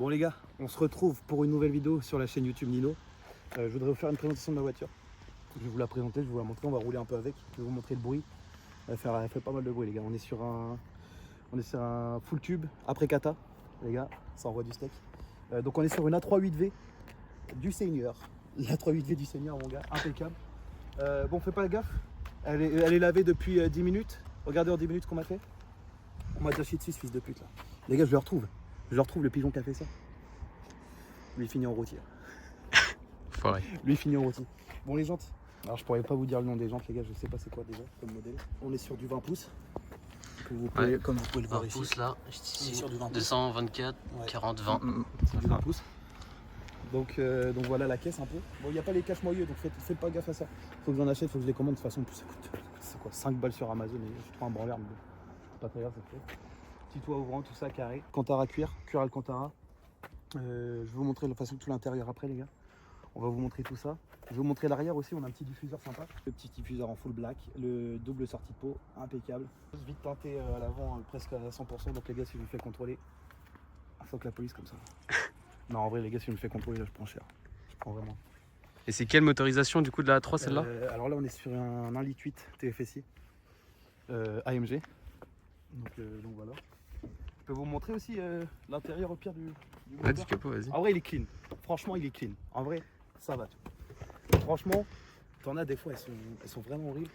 Bon les gars, on se retrouve pour une nouvelle vidéo sur la chaîne YouTube Nino. Je voudrais vous faire une présentation de ma voiture. Je vais vous la présenter, je vais vous la montrer, on va rouler un peu avec. Je vais vous montrer le bruit. Elle fait pas mal de bruit les gars. On est sur un full tube après kata, les gars, ça envoie du steak. Donc on est sur une A38V du Seigneur. La 38V du Seigneur mon gars, impeccable. Bon fais pas gaffe, elle est lavée depuis 10 minutes. Regardez en 10 minutes ce qu'on m'a fait. On m'a déjà chié dessus ce fils de pute là. Les gars je le retrouve. Je retrouve le pigeon qui a fait ça. Lui il finit en rôti. Lui il finit en rôti. Bon les jantes. Alors je pourrais pas vous dire le nom des jantes les gars, je sais pas c'est quoi déjà comme modèle. On est sur du 20 pouces. Comme vous pouvez le voir ici. 20 pouces là, ici, sur du 20 pouces. 224, ouais. 40, 20. C'est du 20 pouces. Donc voilà la caisse un peu. Bon il n'y a pas les caches moyeux donc faites pas gaffe à ça. Faut que j'en achète, faut que je les commande de toute façon. Ça coûte c'est quoi 5 balles sur Amazon et je trouve un branleur mais bon, pas très grave c'est fait. Petit toit ouvrant, tout ça carré. Cantara cuir Alcantara. Je vais vous montrer de toute façon tout l'intérieur après les gars. On va vous montrer tout ça. Je vais vous montrer l'arrière aussi, on a un petit diffuseur sympa. Le petit diffuseur en full black, le double sortie de peau, impeccable. Vite teinté à l'avant presque à 100%, donc les gars si je me fais contrôler, faut que la police comme ça. Non en vrai les gars si je me fais contrôler là je prends cher. Je prends vraiment. Et c'est quelle motorisation du coup de la A3 celle-là? Alors là on est sur un 1,8 litre TFSI AMG. Donc voilà. Je peux vous montrer aussi l'intérieur au pire du Ouais, du capot, vas-y. En vrai il est clean, franchement il est clean. En vrai ça va. Franchement, t'en as des fois elles sont vraiment horribles.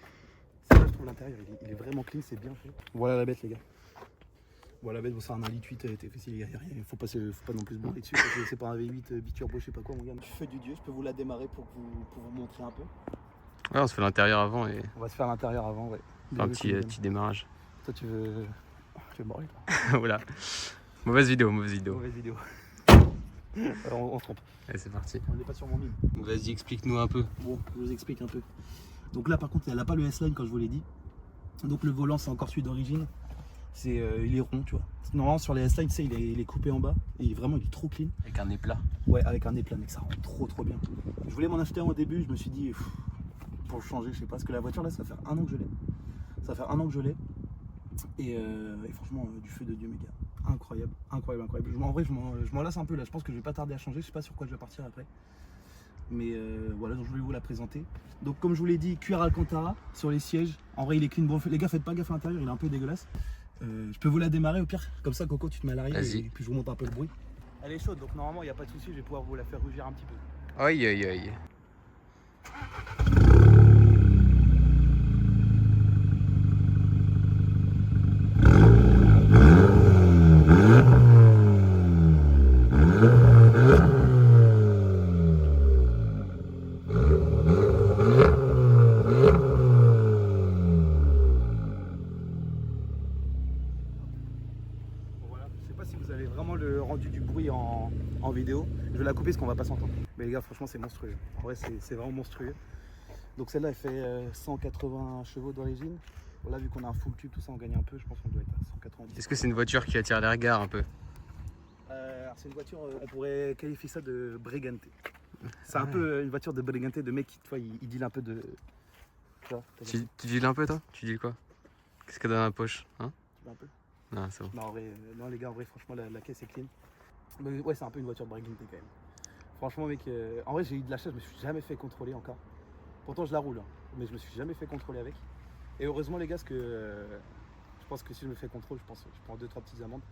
Ça je trouve l'intérieur il est vraiment clean, c'est bien fait. Voilà la bête les gars. Voilà la bête, c'est un 1,8 TFSI, il y a rien, faut pas non plus se branler dessus parce que c'est pas un V8 biturbo je sais pas quoi mon gars. Feu du dieu, je peux vous la démarrer pour vous montrer un peu. Ouais, on se fait l'intérieur avant et On va se faire l'intérieur avant, ouais. un petit démarrage. Toi tu veux mourir Voilà. Mauvaise vidéo. Mauvaise vidéo. On se trompe. Allez, c'est parti. On n'est pas sur mon mime. Vas-y, explique-nous un peu. Bon, je vous explique un peu. Donc là par contre, elle n'a pas le S-Line comme je vous l'ai dit. Donc le volant c'est encore celui d'origine. Il est rond, tu vois. Normalement sur les S-Line, il est coupé en bas. Et vraiment il est trop clean. Avec un nez plat. Ouais, avec un nez plat, mec, ça rend trop bien. Je voulais m'en acheter un au début, je me suis dit, pour le changer, je sais pas. Parce que la voiture là, ça va faire 1 an que je l'ai. Ça va faire 1 an que je l'ai. Et franchement, du feu de Dieu, mes gars. Incroyable. En vrai, je m'en lasse un peu là. Je pense que je vais pas tarder à changer. Je sais pas sur quoi je vais partir après. Mais voilà, donc je voulais vous la présenter. Donc, comme je vous l'ai dit, cuir Alcantara sur les sièges. En vrai, il est clean. Bon, les gars, faites pas gaffe à l'intérieur, il est un peu dégueulasse. Je peux vous la démarrer au pire. Comme ça, Coco, tu te mets à l'arrière et puis je vous montre un peu le bruit. Elle est chaude, donc normalement, il n'y a pas de souci. Je vais pouvoir vous la faire rugir un petit peu. Aïe. Vous avez vraiment le rendu du bruit en vidéo. Je vais la couper parce qu'on va pas s'entendre. Mais les gars, franchement, c'est monstrueux. En vrai, c'est vraiment monstrueux. Donc celle-là, elle fait 180 chevaux d'origine. Là, vu qu'on a un full tube, tout ça, on gagne un peu. Je pense qu'on doit être à 190. Est-ce que c'est une voiture qui attire les regards un peu? C'est une voiture, on pourrait qualifier ça de brigante. C'est un peu une voiture de brigante, de mec qui, tu vois, il deal un peu de... Tu deals un peu, toi? Tu deals quoi? Qu'est-ce qu'il y a dans la poche, hein? Un peu. Non, c'est bon. Non, en vrai, non, les gars, en vrai, franchement, la caisse est clean. Mais ouais, c'est un peu une voiture de brigante quand même. Franchement, mec, en vrai, j'ai eu de la chance, je me suis jamais fait contrôler encore. Pourtant, je la roule, hein, mais je me suis jamais fait contrôler avec. Et heureusement, les gars, parce que je pense que si je me fais contrôle, je prends 2-3 petites amendes.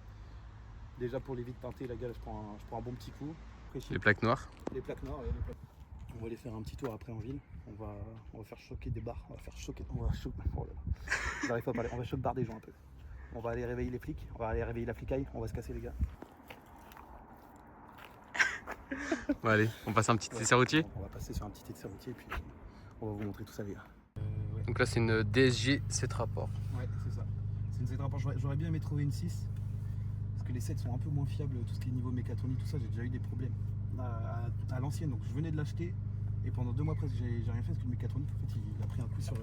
Déjà pour les vitres teintées, les gars, je prends un bon petit coup. Après, Les plaques noires? Les plaques noires, On va aller faire un petit tour après en ville. On va faire choquer des bars. On va choquer bar des gens un peu. On va aller réveiller les flics, on va aller réveiller la flicaille, on va se casser les gars. Bon allez, on passe un petit essai routier. On va passer sur un petit essai routier et puis on va vous montrer tout ça les gars. Donc là c'est une DSG 7 rapports. Ouais c'est ça. C'est une 7 rapports, j'aurais bien aimé trouver une 6. Parce que les 7 sont un peu moins fiables, tout ce qui est niveau mécatronique, tout ça, j'ai déjà eu des problèmes. À l'ancienne, donc je venais de l'acheter. Et pendant 2 mois presque j'ai rien fait parce que le mécatronique en fait il a pris un coup sur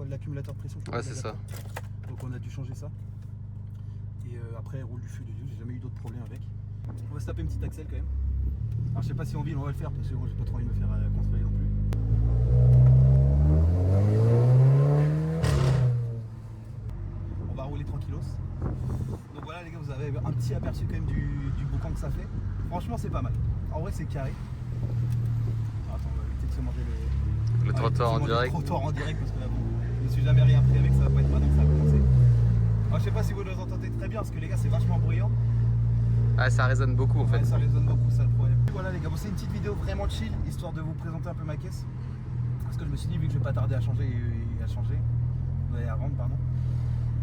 l'accumulateur de pression. Ouais c'est ça. Donc on a dû changer ça. Et après elle roule du feu de Dieu, j'ai jamais eu d'autres problèmes avec. On va se taper une petite axelle quand même. Alors je sais pas si en ville on va le faire parce que moi j'ai pas trop envie de me faire contrôler non plus. On va rouler tranquillos. Donc voilà les gars, vous avez un petit aperçu quand même du boucan que ça fait. Franchement, c'est pas mal. En vrai, c'est carré. Attends, on va éviter de se manger Le trottoir en direct. Le trottoir en direct parce que là, bon, je me suis jamais rien pris avec, ça va pas être maintenant que ça va commencer. Alors, je sais pas si vous nous entendez très bien parce que les gars, c'est vachement bruyant. Ah, ça résonne beaucoup en fait. Ouais, ça résonne beaucoup, ça le problème. Voilà les gars, bon, c'est une petite vidéo vraiment chill, histoire de vous présenter un peu ma caisse. Parce que je me suis dit, vu que je vais pas tarder à changer à rendre, pardon.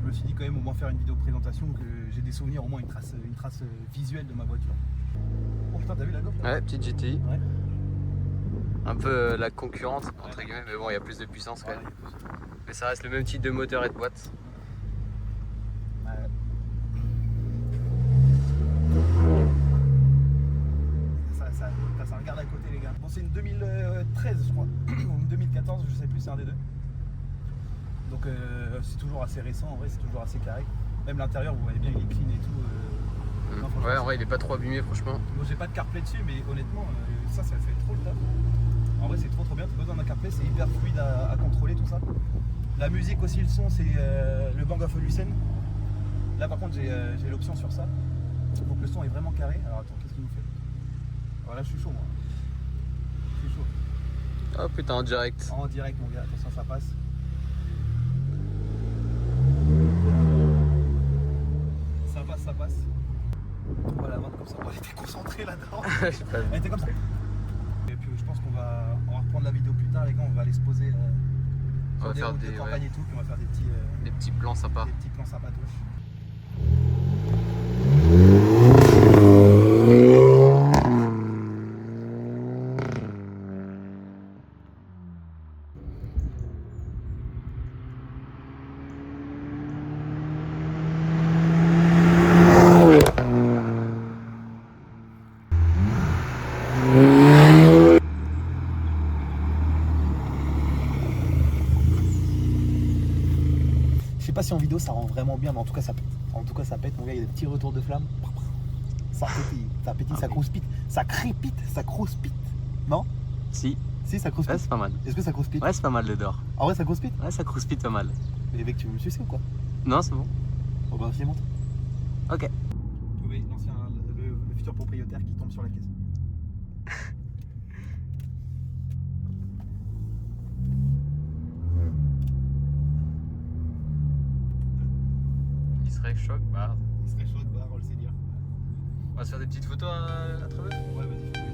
Je me suis dit quand même au moins faire une vidéo de présentation, que j'ai des souvenirs, au moins une trace visuelle de ma voiture. Oh putain, t'as vu la GoPro là? Ouais, petite GTI. Ouais. Un peu la concurrente, entre guillemets, mais bon, il y a plus de puissance quand même. Mais ça reste le même type de moteur et de boîte. Ouais. Ça regarde à côté les gars. Bon, c'est une 2013 je crois, ou une 2014, je sais plus, c'est un des deux. Donc c'est toujours assez récent, en vrai c'est toujours assez carré. Même l'intérieur, vous voyez bien, il est clean et tout. Non, Ouais, en vrai, il est pas trop abîmé, franchement. Bon, j'ai pas de CarPlay dessus, mais honnêtement, ça fait trop le taf. En vrai, c'est trop bien, t'as pas besoin d'un CarPlay, c'est hyper fluide à contrôler tout ça. La musique aussi, le son, c'est le Bang & Olufsen. Là, par contre, j'ai l'option sur ça. Donc le son est vraiment carré. Alors attends, qu'est-ce qu'il nous fait? Voilà, je suis chaud moi. Je suis chaud. Oh putain, en direct. En direct, mon gars, attention, ça passe. Ça passe. On va la vendre comme ça. Elle était concentrée là-dedans. Elle était comme ça. Et puis je pense qu'on va reprendre la vidéo plus tard, les gars. On va aller se poser On va des faire routes des de campagne et tout. Puis on va faire des petits plans sympas. des petits plans sympatouches. Je sais pas si en vidéo ça rend vraiment bien, mais en tout cas ça pète. En tout cas ça pète, mon gars, il y a des petits retours de flammes. Ça pétille, ça crouspite, ça crépite, ça crouspite. Non? Si. Si, ça crouspite. Ouais, c'est pas mal. Est-ce que ça crouspite? Ouais, c'est pas mal le dehors. En vrai ça crouspite? Ouais, ça crouspite pas mal. Mais mec, tu veux me sucer ou quoi? Non, c'est bon. Bon bah, montre. Ok. Oui, le futur propriétaire qui tombe sur la caisse. Il serait choc, bah. Il serait chaud de barre, on le sait dire. On va se faire des petites photos à travers. Ouais, vas-y.